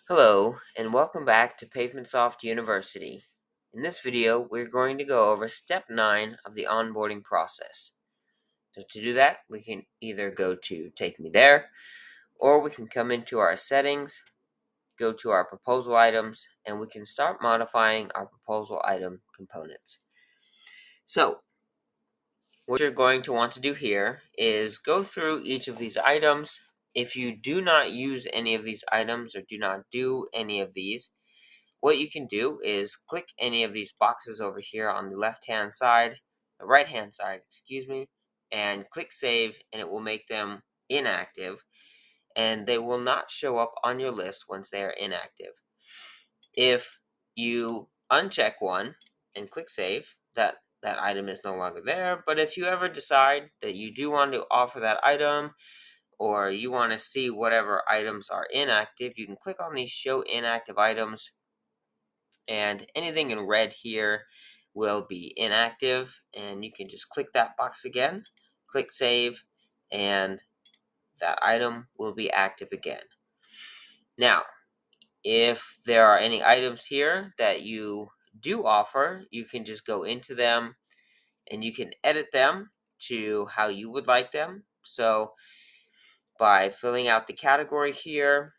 Hello, and welcome back to PavementSoft University. In this video, we're going to go over step 9 of the onboarding process. So to do that, we can either go to Take Me There, or we can come into our settings, go to our proposal items, and we can start modifying our proposal item components. So, what you're going to want to do here is go through each of these items. If you do not use any of these items or do not do any of these, what you can do is click any of these boxes over here on the left-hand side, the right-hand side, and click Save, and it will make them inactive, and they will not show up on your list once they are inactive. If you uncheck one and click Save, that item is no longer there, but if you ever decide that you do want to offer that item, or you want to see whatever items are inactive, you can click on these Show Inactive Items, and anything in red here will be inactive, and you can just click that box again, click Save, and that item will be active again. Now, if there are any items here that you do offer, you can just go into them and you can edit them to how you would like them. So by filling out the category here,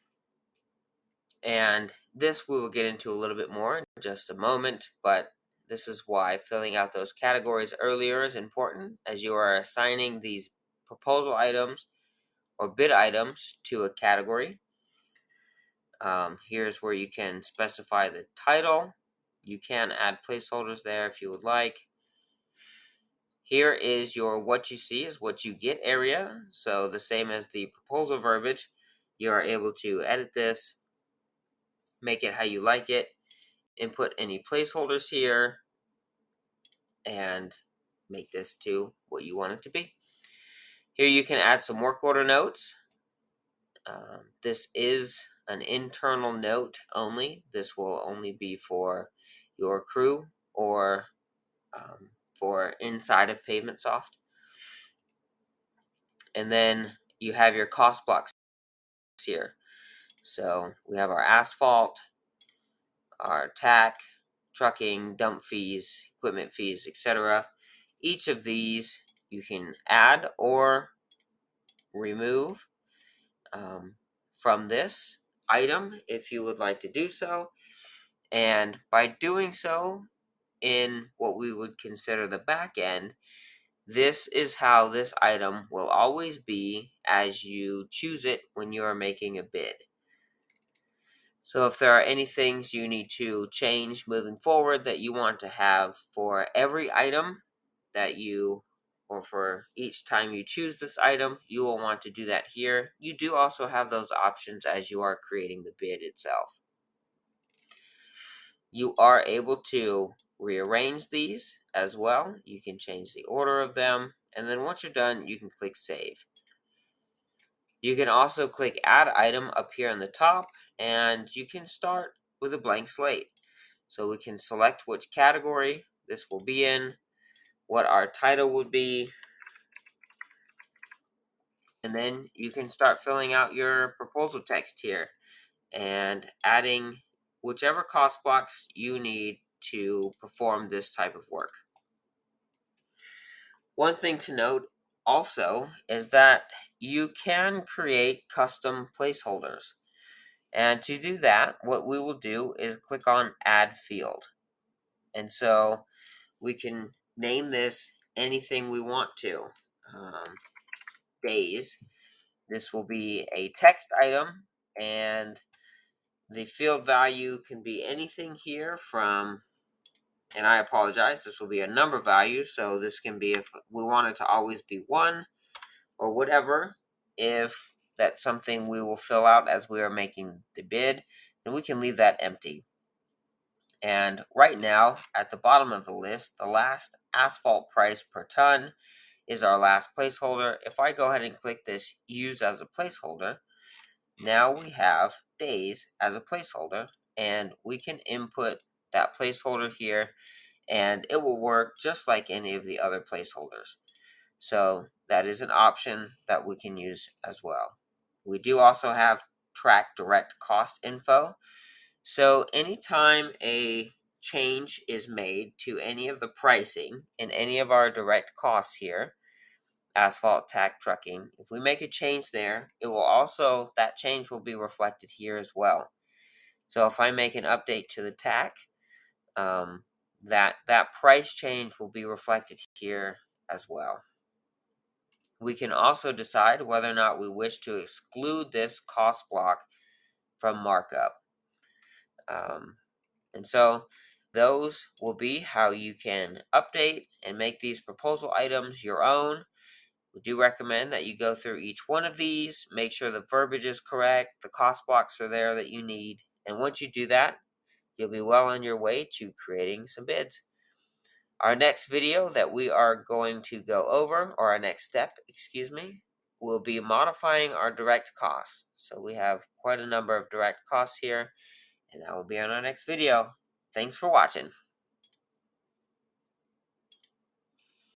and this we will get into a little bit more in just a moment, but this is why filling out those categories earlier is important, as you are assigning these proposal items or bid items to a category. Here's where you can specify the title. You can add placeholders there if you would like. Here is your what you see is what you get area. So the same as the proposal verbiage, you are able to edit this, make it how you like it, input any placeholders here, and make this to what you want it to be. Here you can add some work order notes. This is an internal note only. This will only be for your crew or for inside of PavementSoft. And then you have your cost blocks here. So we have our asphalt, our tack, trucking, dump fees, equipment fees, etc. Each of these you can add or remove from this item if you would like to do so. And by doing so in what we would consider the back end, this is how this item will always be as you choose it when you are making a bid. So if there are any things you need to change moving forward that you want to have for every item that you, or for each time you choose this item, you will want to do that here. You do also have those options as you are creating the bid itself. You are able to rearrange these as well. You can change the order of them, and then once you're done, you can click Save. You can also click Add Item up here on the top, and you can start with a blank slate. So we can select which category this will be in, what our title would be, and then you can start filling out your proposal text here and adding whichever cost blocks you need to perform this type of work. One thing to note also is that you can create custom placeholders. And to do that, what we will do is click on Add Field. And so we can name this anything we want to. Days. This will be a text item, and the field value can be anything here from, and I apologize, this will be a number value, so this can be if we want it to always be 1 or whatever. If that's something we will fill out as we are making the bid, then we can leave that empty. And right now, at the bottom of the list, the last asphalt price per ton is our last placeholder. If I go ahead and click this Use as a Placeholder, now we have days as a placeholder, and we can input that placeholder here, and it will work just like any of the other placeholders. So that is an option that we can use as well. We do also have track direct cost info. So anytime a change is made to any of the pricing in any of our direct costs here, asphalt, tack, trucking, if we make a change there, that change will be reflected here as well. So if I make an update to the tack, that price change will be reflected here as well. We can also decide whether or not we wish to exclude this cost block from markup. And so those will be how you can update and make these proposal items your own. We do recommend that you go through each one of these, make sure the verbiage is correct, the cost blocks are there that you need, and once you do that, you'll be well on your way to creating some bids. Our next video that we are going to go over, or our next step, will be modifying our direct costs. So we have quite a number of direct costs here, and that will be on our next video. Thanks for watching.